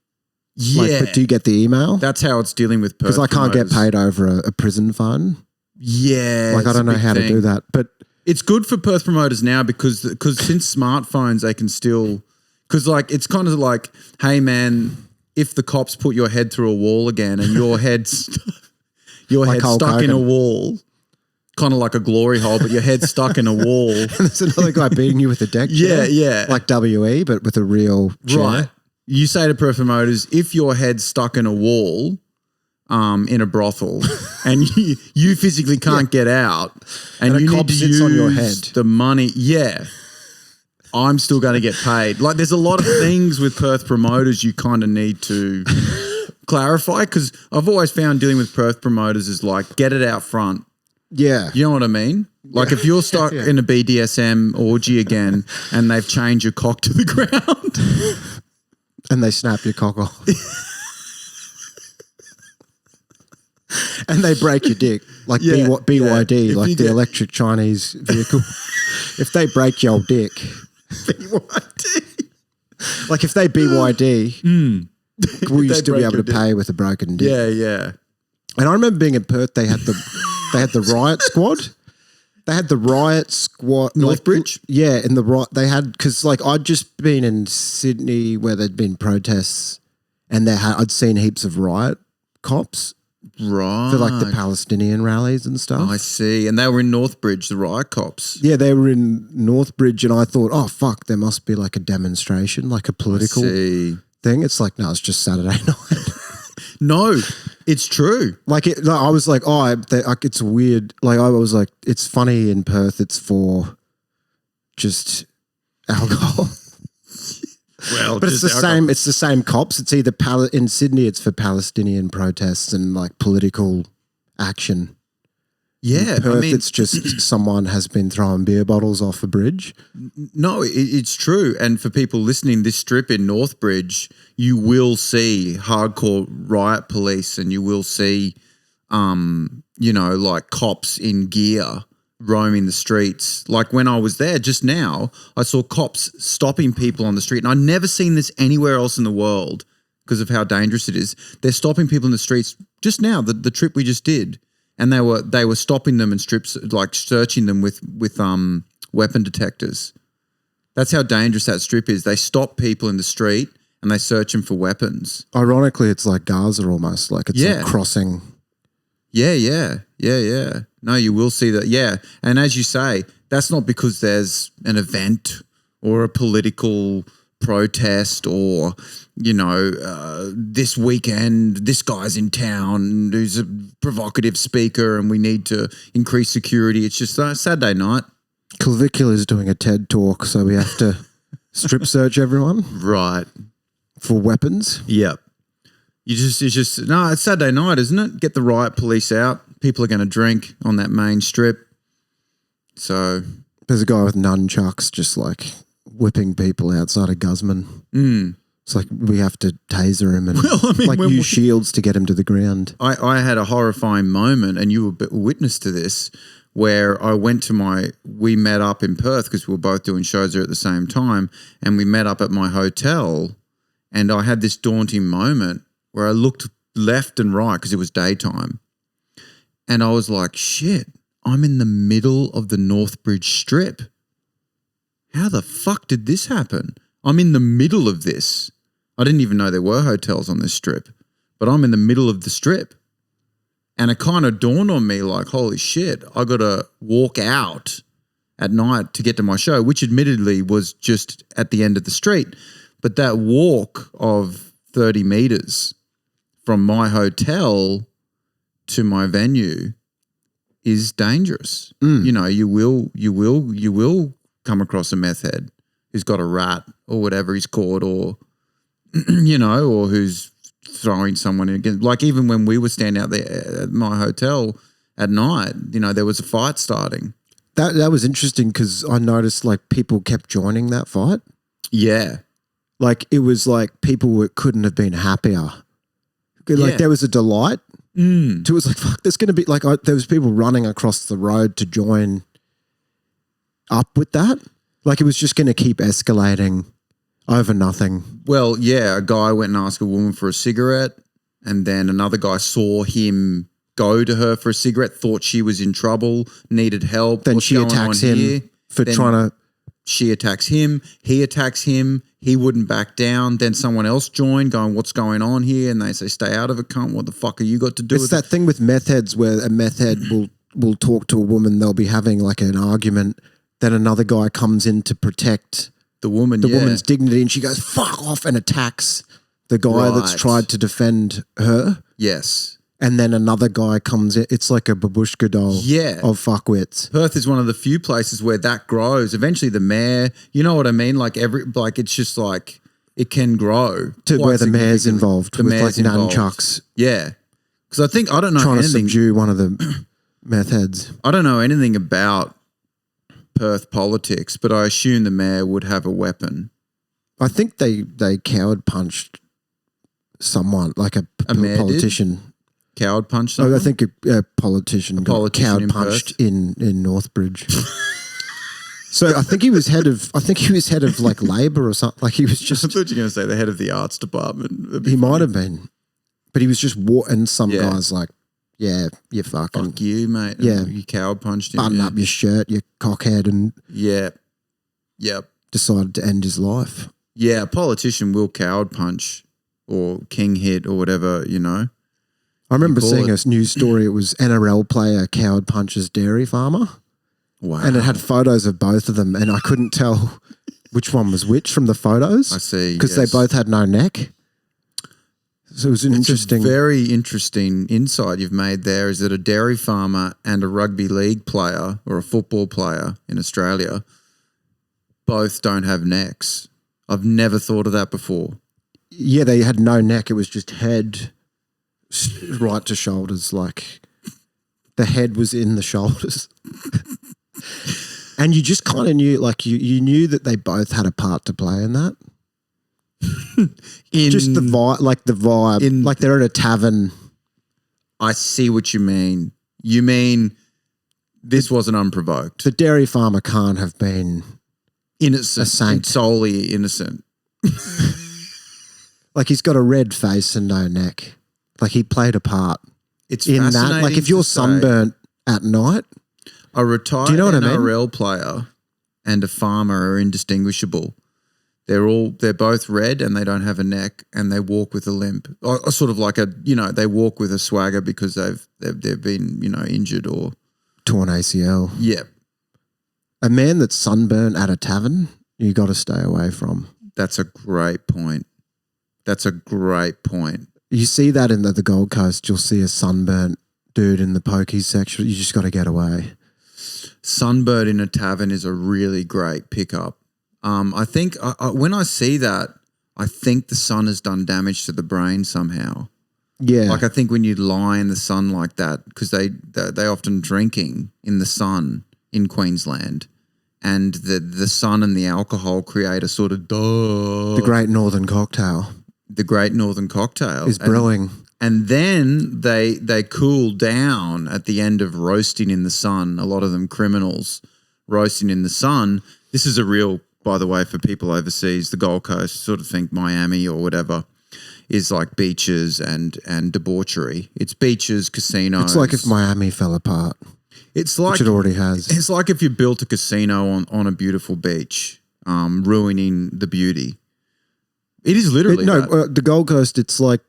S1: Yeah.
S2: Like, but do you get the email?
S1: That's how it's dealing with Perth.
S2: Because I can't get paid over a prison phone.
S1: Yeah.
S2: Like I don't know how to do that. But
S1: it's good for Perth promoters now because since smartphones, they can still, because like it's kind of like, hey man, if the cops put your head through a wall again and your head's stuck in a wall, kind of like a glory hole, but your head's stuck in a wall.
S2: And there's another guy beating you with a deck chair.
S1: Yeah.
S2: Like WE, but with a real chair.
S1: Right. You say to Perth promoters, if your head's stuck in a wall, in a brothel, and you physically can't get out, and you need to use on your head. The money, I'm still going to get paid. Like, there's a lot of things with Perth promoters you kind of need to clarify because I've always found dealing with Perth promoters is like get it out front.
S2: Yeah,
S1: you know what I mean. Like if you're stuck in a BDSM orgy again, and they've chained your cock to the ground,
S2: and they snap your cock off. And they break your dick, like
S1: Yeah,
S2: BYD,
S1: yeah.
S2: like the electric Chinese vehicle. If they break your dick,
S1: BYD.
S2: like if they BYD, will you still be able to pay with a broken dick?
S1: Yeah, yeah.
S2: And I remember being in Perth. They had the riot squad. They had the riot squad.
S1: Northbridge?
S2: In the right. They had, because like I'd just been in Sydney where there'd been protests, and I'd seen heaps of riot cops.
S1: Right.
S2: For like the Palestinian rallies and stuff.
S1: I see. And they were in Northbridge, the riot cops.
S2: Yeah, they were in Northbridge, and I thought, oh, fuck, there must be like a demonstration, like a political thing. It's like, no, it's just Saturday night.
S1: No, it's true.
S2: I was like, it's weird. Like, I was like, it's funny in Perth, it's for just alcohol.
S1: Well,
S2: but it's the same. It's the same cops. It's either in Sydney, it's for Palestinian protests and like political action.
S1: Yeah,
S2: in Perth, it's just someone has been throwing beer bottles off a bridge.
S1: No, it's true. And for people listening, this strip in Northbridge, you will see hardcore riot police, and you will see, like cops in gear roaming the streets. Like when I was there just now, I saw cops stopping people on the street, and I'd never seen this anywhere else in the world because of how dangerous it is. They're stopping people in the streets just now, the trip we just did, and they were stopping them and searching them with weapon detectors. That's how dangerous that strip is. They stop people in the street and they search them for weapons.
S2: Ironically, it's like Gaza almost, like it's like crossing. Yeah.
S1: No, you will see that. Yeah. And as you say, that's not because there's an event or a political protest or, this weekend, this guy's in town who's a provocative speaker and we need to increase security. It's just Saturday night.
S2: Clavicula's doing a TED talk, so we have to strip search everyone.
S1: Right.
S2: For weapons.
S1: Yep. It's Saturday night, isn't it? Get the riot police out. People are going to drink on that main strip. So
S2: there's a guy with nunchucks just like whipping people outside of Guzman. It's like we have to taser him and use shields to get him to the ground.
S1: I had a horrifying moment, and you were witness to this, where I went to we met up in Perth because we were both doing shows there at the same time, and we met up at my hotel, and I had this daunting moment where I looked left and right because it was daytime. And I was like, shit, I'm in the middle of the Northbridge Strip. How the fuck did this happen? I'm in the middle of this. I didn't even know there were hotels on this strip, but I'm in the middle of the strip. And it kind of dawned on me like, holy shit, I got to walk out at night to get to my show, which admittedly was just at the end of the street. But that walk of 30 meters from my hotel to my venue is dangerous. You will come across a meth head who's got a rat or whatever he's caught, or or who's throwing someone in again. Like even when we were standing out there at my hotel at night, there was a fight starting.
S2: That was interesting because I noticed like people kept joining that fight.
S1: Yeah.
S2: Like it was like people couldn't have been happier. Like there was a delight to it. Was like, fuck, there's going to be like, there was people running across the road to join up with that. Like it was just going to keep escalating over nothing.
S1: Well, yeah, a guy went and asked a woman for a cigarette, and then another guy saw him go to her for a cigarette, thought she was in trouble, needed help.
S2: Then she attacks him for trying to...
S1: She attacks him. He attacks him. He wouldn't back down. Then someone else joined going, what's going on here? And they say, stay out of it, cunt. What the fuck have you got to do with it?
S2: It's that thing with meth heads where a meth head will talk to a woman. They'll be having like an argument. Then another guy comes in to protect
S1: the woman's
S2: dignity, and she goes, fuck off, and attacks the guy that's tried to defend her.
S1: Yes.
S2: And then another guy comes in. It's like a babushka doll of fuckwits.
S1: Perth is one of the few places where that grows. Eventually the mayor, you know what I mean? Like it's just like it can grow.
S2: To where the mayor's involved with like nunchucks.
S1: Yeah. Because I don't know
S2: trying
S1: anything.
S2: To subdue one of the meth heads.
S1: I don't know anything about Perth politics, but I assume the mayor would have a weapon.
S2: I think they coward punched someone, like a politician.
S1: Coward punch someone?
S2: I think a politician got coward punched in Northbridge. So I think he was head of like Labor or something. Like he was just.
S1: I thought you were going to say the head of the arts department.
S2: He might have been, but he was just and some guys like, yeah, you fucking.
S1: Fuck you, mate.
S2: Yeah,
S1: you coward punched him.
S2: Button up your shirt, you cockhead, and
S1: yep.
S2: Decided to end his life.
S1: Yeah, a politician will coward punch or king hit or whatever, you know.
S2: I remember seeing a news story. It was NRL player coward punches dairy farmer.
S1: Wow.
S2: And it had photos of both of them, and I couldn't tell which one was which from the photos.
S1: I see.
S2: Because they both had no neck. So it was an interesting.
S1: A very interesting insight you've made there is that a dairy farmer and a rugby league player or a football player in Australia both don't have necks. I've never thought of that before.
S2: Yeah, they had no neck. It was just head right to shoulders. Like the head was in the shoulders. And you just kind of knew, like you knew that they both had a part to play in that. Just the vibe, like they're at a tavern.
S1: I see what you mean. You mean this wasn't unprovoked.
S2: The dairy farmer can't have been
S1: innocent,
S2: a saint.
S1: Solely innocent.
S2: Like he's got a red face and no neck. Like he played a part.
S1: It's
S2: in
S1: fascinating
S2: that. Like if you're sunburnt at night.
S1: A retired NRL player and a farmer are indistinguishable. They're both red and they don't have a neck and they walk with a limp, or sort of like they walk with a swagger because they've been injured or
S2: torn ACL.
S1: Yeah,
S2: a man that's sunburnt at a tavern, you got to stay away from.
S1: That's a great point.
S2: You see that in the Gold Coast. You'll see a sunburnt dude in the pokies section. You just got to get away.
S1: Sunburn in a tavern is a really great pickup. I think when I see that, I think the sun has done damage to the brain somehow.
S2: Yeah.
S1: Like I think when you lie in the sun like that, because they often drinking in the sun in Queensland, and the sun and the alcohol create a sort of
S2: the Great Northern Cocktail.
S1: The Great Northern Cocktail
S2: is brewing.
S1: And then they cool down at the end of roasting in the sun. A lot of them criminals roasting in the sun. This is a real, by the way, for people overseas, the Gold Coast, sort of think Miami or whatever, is like beaches and debauchery. It's beaches, casinos.
S2: It's like if Miami fell apart.
S1: It's like
S2: which it already has.
S1: It's like if you built a casino on a beautiful beach, ruining the beauty. It is literally
S2: the Gold Coast. It's like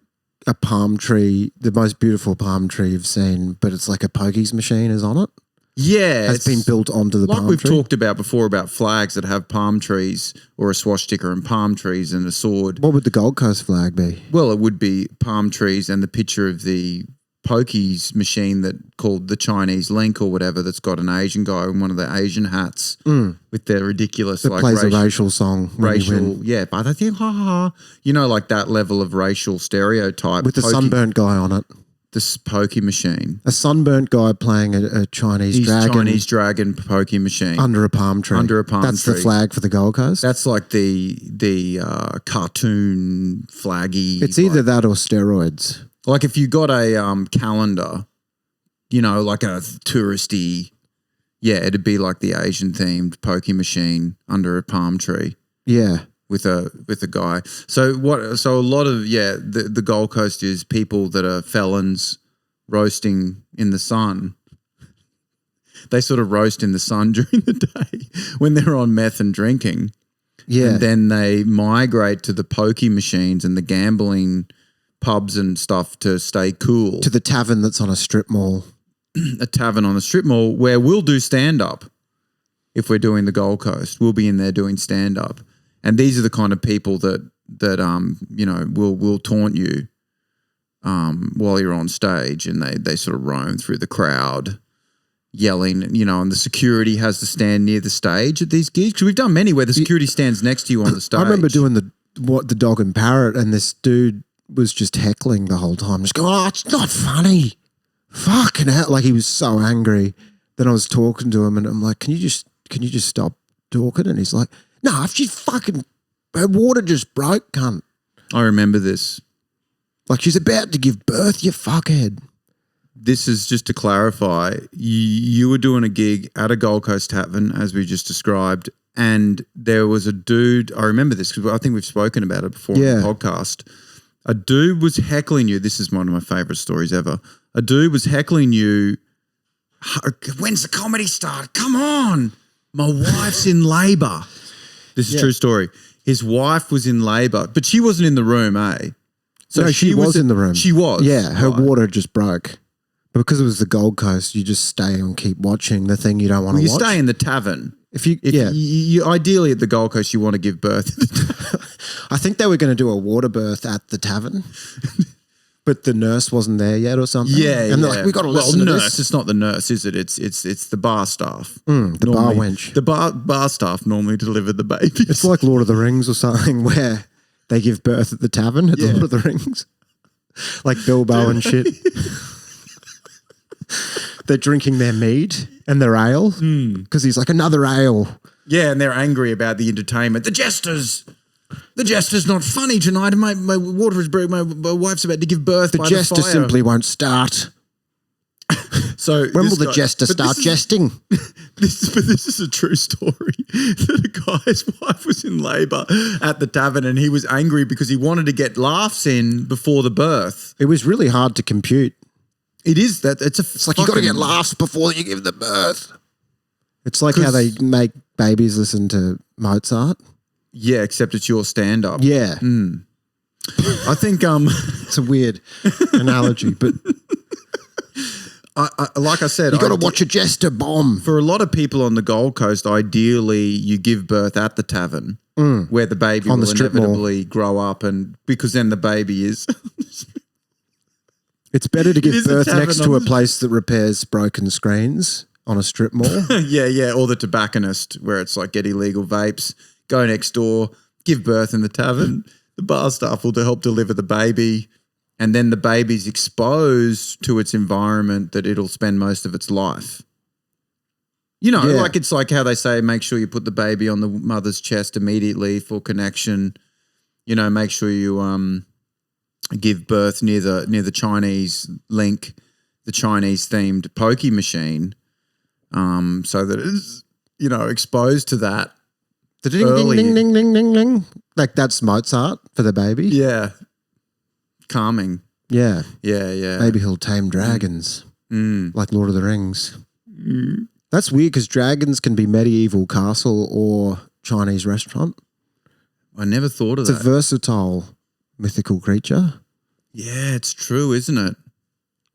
S2: a palm tree, the most beautiful palm tree you've seen, but it's like a pokies machine is on it.
S1: Yeah.
S2: Has been built onto the palm tree.
S1: Like we've talked about before about flags that have palm trees or a swastika and palm trees and a sword.
S2: What would the Gold Coast flag be?
S1: Well, it would be palm trees and the picture of the pokies machine that called the Chinese link or whatever that's got an Asian guy in one of the Asian hats with their ridiculous
S2: that plays a racial song.
S1: Yeah, but I think like that level of racial stereotype.
S2: With the sunburnt guy on it.
S1: This pokey machine.
S2: A sunburnt guy playing a Chinese dragon.
S1: Chinese dragon pokey machine.
S2: Under a palm tree. That's the flag for the Gold Coast?
S1: That's like the cartoon flaggy.
S2: It's either that or steroids.
S1: Like if you got a calendar, like a touristy, it'd be like the Asian themed pokey machine under a palm tree.
S2: Yeah.
S1: With a guy. So a lot of the Gold Coast is people that are felons roasting in the sun. They sort of roast in the sun during the day when they're on meth and drinking. Yeah. And then they migrate to the pokey machines and the gambling pubs and stuff to stay cool.
S2: To the tavern that's on a strip mall.
S1: A tavern on a strip mall where we'll do stand-up if we're doing the Gold Coast. We'll be in there doing stand-up. And these are the kind of people that will taunt you while you're on stage, and they sort of roam through the crowd yelling, and the security has to stand near the stage at these gigs. 'Cause we've done many where the security stands next to you on the stage.
S2: I remember doing the Dog and Parrot, and this dude was just heckling the whole time, just going, "Oh, it's not funny. Fucking hell." Like he was so angry. Then I was talking to him and I'm like, can you just stop talking? And he's like, "No, if she fucking, her water just broke, cunt."
S1: I remember this.
S2: Like she's about to give birth, you fuckhead.
S1: this is just to clarify, you were doing a gig at a Gold Coast tavern, as we just described, and there was a dude, I remember this because I think we've spoken about it before on the podcast. A dude was heckling you. This is one of my favorite stories ever. A dude was heckling you. When's the comedy start? Come on. My wife's in labor. This is a true story. His wife was in labor, but she wasn't in the room, eh?
S2: So no, she was in the room.
S1: She was.
S2: Yeah, her water just broke. But because it was the Gold Coast, you just stay and keep watching the thing you don't want to watch.
S1: You stay in the tavern.
S2: If you
S1: ideally at the Gold Coast, you want to give birth.
S2: I think they were going to do a water birth at the tavern, but the nurse wasn't there yet or something.
S1: Yeah,
S2: and they're like, we got to listen to
S1: nurse.
S2: this.
S1: It's not the nurse, is it? It's the bar staff.
S2: The bar wench.
S1: The bar staff normally deliver the babies.
S2: It's like Lord of the Rings or something where they give birth at the tavern at the Lord of the Rings, like Bilbo and shit. They're drinking their mead and their ale because he's like, another ale.
S1: Yeah, and they're angry about the entertainment. The jester's not funny tonight. My water is broke. My wife's about to give birth.
S2: The jester simply won't start.
S1: So
S2: when will the jester start jesting?
S1: This is a true story. That a guy's wife was in labour at the tavern, and he was angry because he wanted to get laughs in before the birth.
S2: It was really hard to compute.
S1: It is that it's
S2: like you got to get laughs before you give the birth. It's like how they make babies listen to Mozart.
S1: Yeah, except it's your stand-up.
S2: Yeah.
S1: I think
S2: it's a weird analogy, but
S1: like I said,
S2: you got to watch a jester bomb.
S1: For a lot of people on the Gold Coast, ideally you give birth at the tavern where the baby will inevitably grow up, and because then the baby is.
S2: It's better to give birth next to a place that repairs broken screens on a strip mall.
S1: Yeah, or the tobacconist where it's like get illegal vapes, go next door, give birth in the tavern. The bar staff will help deliver the baby, and then the baby's exposed to its environment that it'll spend most of its life. You know, like it's like how they say, make sure you put the baby on the mother's chest immediately for connection. You know, make sure you give birth near the Chinese link, the Chinese themed pokey machine, so that it's, you know, exposed to that.
S2: The ding, ding, ding, ding, ding, ding. Like that's Mozart for the baby.
S1: Yeah. Calming.
S2: Yeah.
S1: Yeah.
S2: Maybe he'll tame dragons like Lord of the Rings. That's weird because dragons can be medieval castle or Chinese restaurant.
S1: I never thought of that.
S2: It's a versatile mythical creature.
S1: Yeah, it's true, isn't it?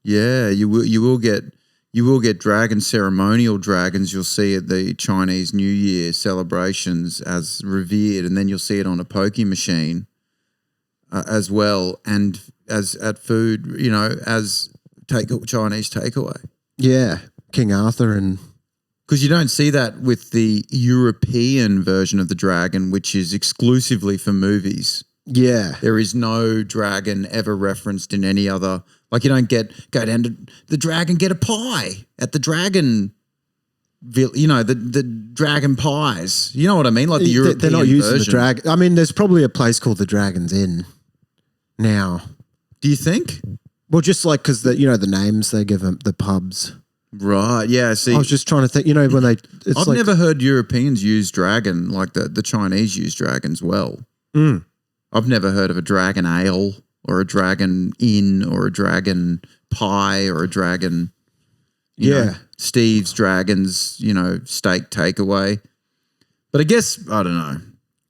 S1: Yeah, you will get ceremonial dragons. You'll see at the Chinese New Year celebrations as revered, and then you'll see it on a pokey machine as well, and as at food, you know, as Chinese takeaway.
S2: Yeah, King Arthur and.
S1: Because you don't see that with the European version of the dragon, which is exclusively for movies.
S2: Yeah.
S1: There is no dragon ever referenced in any other. Like you don't go down to the dragon, get a pie at the dragon, you know, the dragon pies. You know what I mean? Like the European
S2: They're not using
S1: version.
S2: the dragon. I mean, there's probably a place called the Dragon's Inn now.
S1: Do you think?
S2: Well, just like because the names they give them, the pubs.
S1: Right, yeah. See,
S2: I was just trying to think, when they...
S1: I've never heard Europeans use dragon like the Chinese use dragons well. I've never heard of a dragon ale or a dragon inn or a dragon pie or a dragon, you know, Steve's Dragons, steak takeaway. But I guess, I don't know.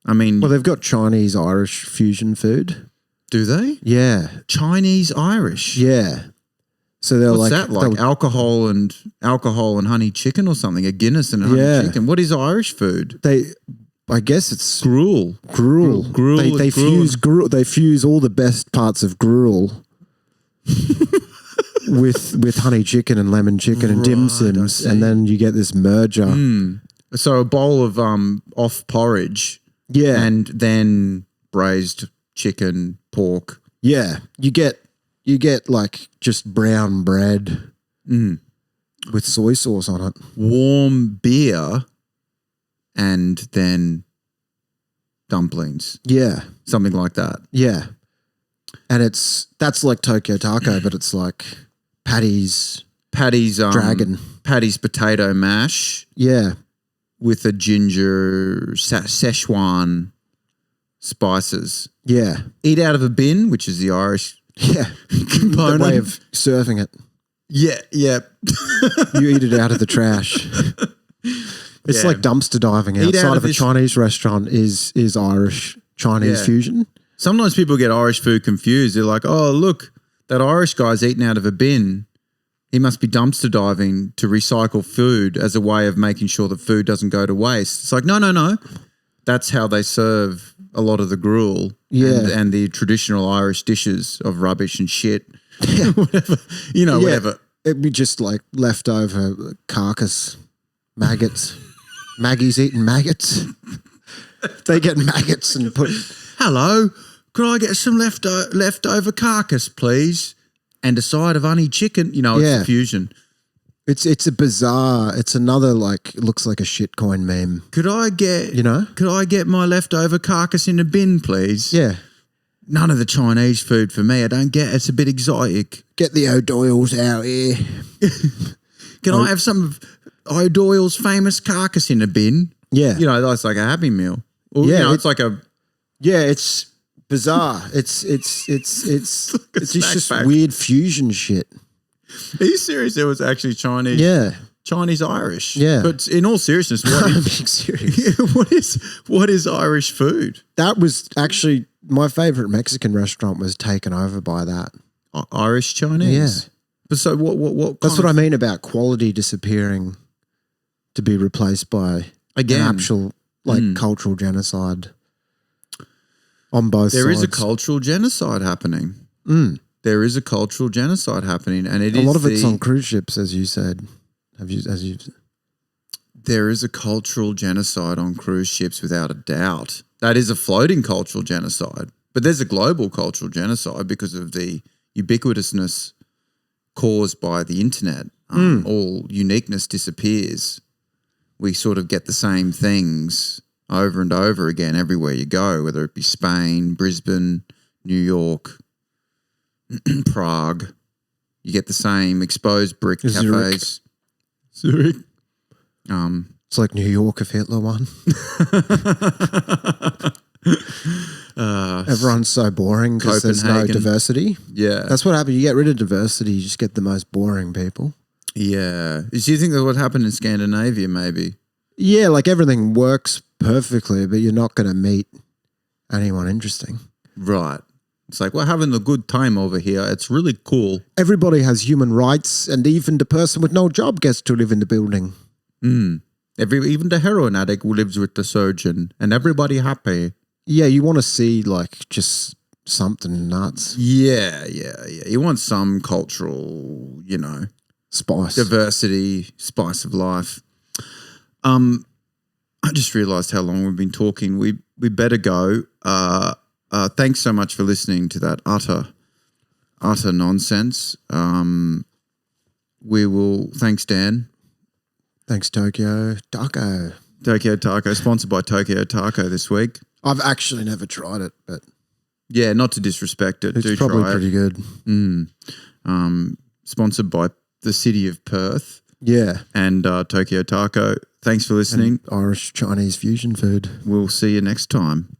S1: I mean...
S2: Well, they've got Chinese-Irish fusion food.
S1: Do they?
S2: Yeah.
S1: Chinese-Irish?
S2: Yeah. So they're
S1: What's that like? Alcohol and honey chicken or something? A Guinness and honey chicken. What is Irish food?
S2: I guess it's
S1: gruel.
S2: They fuse gruel. They fuse all the best parts of gruel with honey chicken and lemon chicken and dim sums, and then you get this merger.
S1: So a bowl of off porridge, and then braised chicken, pork.
S2: Yeah, you get like just brown bread with soy sauce on it.
S1: Warm beer and then dumplings.
S2: Yeah.
S1: Something like that.
S2: Yeah. And that's like Tokyo Taco, but it's like Paddy's
S1: dragon. Paddy's potato mash.
S2: Yeah.
S1: With a ginger Szechuan spices.
S2: Yeah.
S1: Eat out of a bin, which is the Irish
S2: component. The way of serving it.
S1: Yeah.
S2: You eat it out of the trash. It's like dumpster diving outside of a Chinese restaurant is Irish Chinese fusion.
S1: Sometimes people get Irish food confused. They're like, oh, look, that Irish guy's eating out of a bin. He must be dumpster diving to recycle food as a way of making sure that food doesn't go to waste. It's like, no. That's how they serve a lot of the gruel and the traditional Irish dishes of rubbish and shit. Whatever. Whatever.
S2: It'd be just like leftover carcass maggots. Maggie's eating maggots. They get maggots and put...
S1: Hello, could I get some leftover carcass, please? And a side of honey chicken. It's a fusion.
S2: It's a bizarre... It's another, like, it looks like a shitcoin meme.
S1: Could I get my leftover carcass in a bin, please?
S2: Yeah.
S1: None of the Chinese food for me. I don't get it. It's a bit exotic.
S2: Get the O'Doyle's out here.
S1: Can I have some of O'Doyle's famous carcass in a bin?
S2: Yeah.
S1: That's like a Happy Meal. Or, it's like a...
S2: Yeah, it's bizarre. It's just weird fusion shit.
S1: Are you serious? There was actually Chinese...
S2: Yeah.
S1: Chinese Irish.
S2: Yeah.
S1: But in all seriousness,
S2: I'm being serious.
S1: What is Irish food?
S2: That was actually my favorite Mexican restaurant was taken over by that.
S1: Irish Chinese?
S2: Yeah.
S1: But so what
S2: That's what I mean about quality disappearing to be replaced by an actual cultural genocide on both sides.
S1: There is a cultural genocide happening. There is a cultural genocide happening, and
S2: a lot of it's on cruise ships, as you said.
S1: There is a cultural genocide on cruise ships without a doubt. That is a floating cultural genocide. But there's a global cultural genocide because of the ubiquitousness caused by the internet. All uniqueness disappears. We sort of get the same things over and over again everywhere you go, whether it be Spain, Brisbane, New York, Prague. You get the same exposed brick cafes. Zurich.
S2: It's like New York if Hitler won. Everyone's so boring because there's no diversity.
S1: Yeah.
S2: That's what happens. You get rid of diversity, you just get the most boring people.
S1: Yeah. Do you think that's what happened in Scandinavia maybe?
S2: Yeah, like everything works perfectly, but you're not going to meet anyone interesting.
S1: Right. It's like, we're having a good time over here. It's really cool.
S2: Everybody has human rights, and even the person with no job gets to live in the building.
S1: Even the heroin addict lives with the surgeon, and everybody happy.
S2: Yeah, you want to see like just something nuts.
S1: Yeah. You want some cultural,
S2: spice,
S1: diversity, spice of life. I just realised how long we've been talking. We better go. Thanks so much for listening to that utter nonsense. Thanks, Dan.
S2: Thanks, Tokyo Taco.
S1: Tokyo Taco, sponsored by Tokyo Taco this week.
S2: I've actually never tried it, but
S1: yeah, not to disrespect it.
S2: It's probably pretty good.
S1: Sponsored by the city of Perth.
S2: Yeah.
S1: And Tokyo Taco. Thanks for listening.
S2: And Irish Chinese fusion food.
S1: We'll see you next time.